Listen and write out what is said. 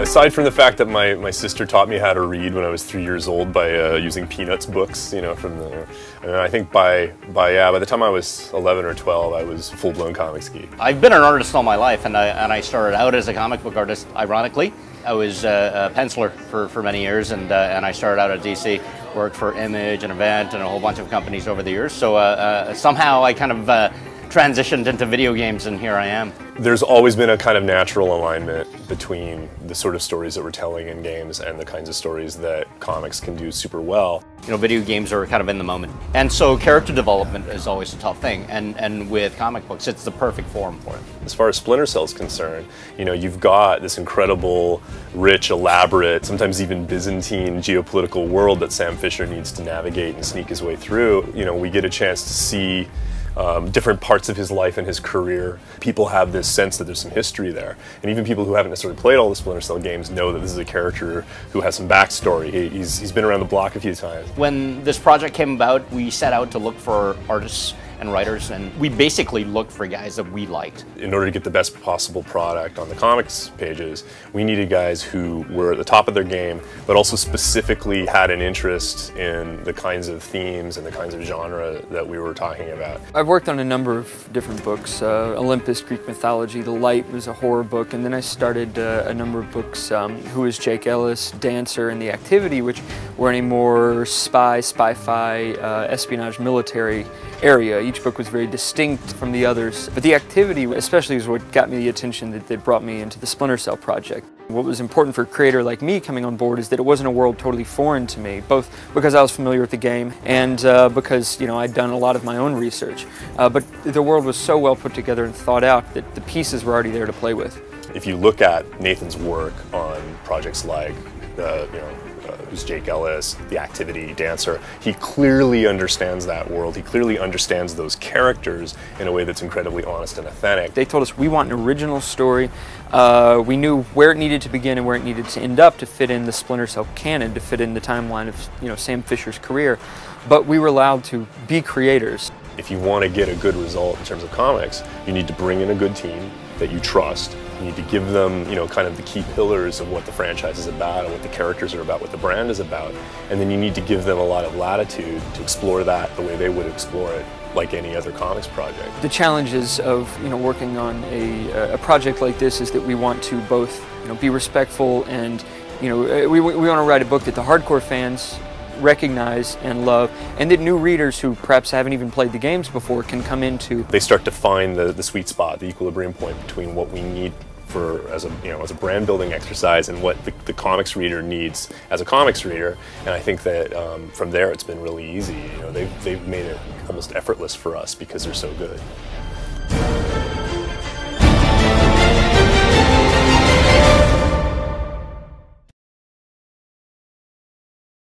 Aside from the fact that my sister taught me how to read when I was 3 years old by using Peanuts books, you know, from the, and I think by the time I was 11 or 12, I was a full-blown comics geek. I've been an artist all my life, and I started out as a comic book artist, ironically. I was a penciler for many years, and I started out at DC, worked for Image and Event and a whole bunch of companies over the years. So somehow I kind of transitioned into video games, and here I am. There's always been a kind of natural alignment between the sort of stories that we're telling in games and the kinds of stories that comics can do super well. You know, video games are kind of in the moment. And so character development is always a tough thing, and with comic books, it's the perfect forum for it. As far as Splinter Cell is concerned, you know, you've got this incredible, rich, elaborate, sometimes even Byzantine geopolitical world that Sam Fisher needs to navigate and sneak his way through. You know, we get a chance to see different parts of his life and his career. People have this sense that there's some history there. And even people who haven't necessarily played all the Splinter Cell games know that this is a character who has some backstory. He's been around the block a few times. When this project came about, we set out to look for artists and writers, and we basically looked for guys that we liked. In order to get the best possible product on the comics pages, we needed guys who were at the top of their game, but also specifically had an interest in the kinds of themes and the kinds of genre that we were talking about. I've worked on a number of different books. Olympus, Greek mythology, The Light was a horror book, and then I started a number of books, Who is Jake Ellis, Dancer, and The Activity, which were in a more spy-fi, espionage, military area. Each book was very distinct from the others, but The Activity especially is what got me the attention that brought me into the Splinter Cell project. What was important for a creator like me coming on board is that it wasn't a world totally foreign to me, both because I was familiar with the game and because, you know, I'd done a lot of my own research. But the world was so well put together and thought out that the pieces were already there to play with. If you look at Nathan's work on projects like, Who's Jake Ellis, The Activity, Dancer, he clearly understands that world. He clearly understands those characters in a way that's incredibly honest and authentic. They told us we want an original story. We knew where it needed to begin and where it needed to end up to fit in the Splinter Cell canon, to fit in the timeline of, you know, Sam Fisher's career. But we were allowed to be creators. If you want to get a good result in terms of comics, you need to bring in a good team that you trust. You need to give them, you know, kind of the key pillars of what the franchise is about and what the characters are about, what the brand is about. And then you need to give them a lot of latitude to explore that the way they would explore it, like any other comics project. The challenges of, you know, working on a project like this is that we want to both, you know, be respectful and, you know, we want to write a book that the hardcore fans recognize and love, and that new readers who perhaps haven't even played the games before can come into. They start to find the sweet spot, the equilibrium point between what we need for as a brand building exercise and what the comics reader needs as a comics reader. And I think that from there it's been really easy. You know, they've made it almost effortless for us because they're so good.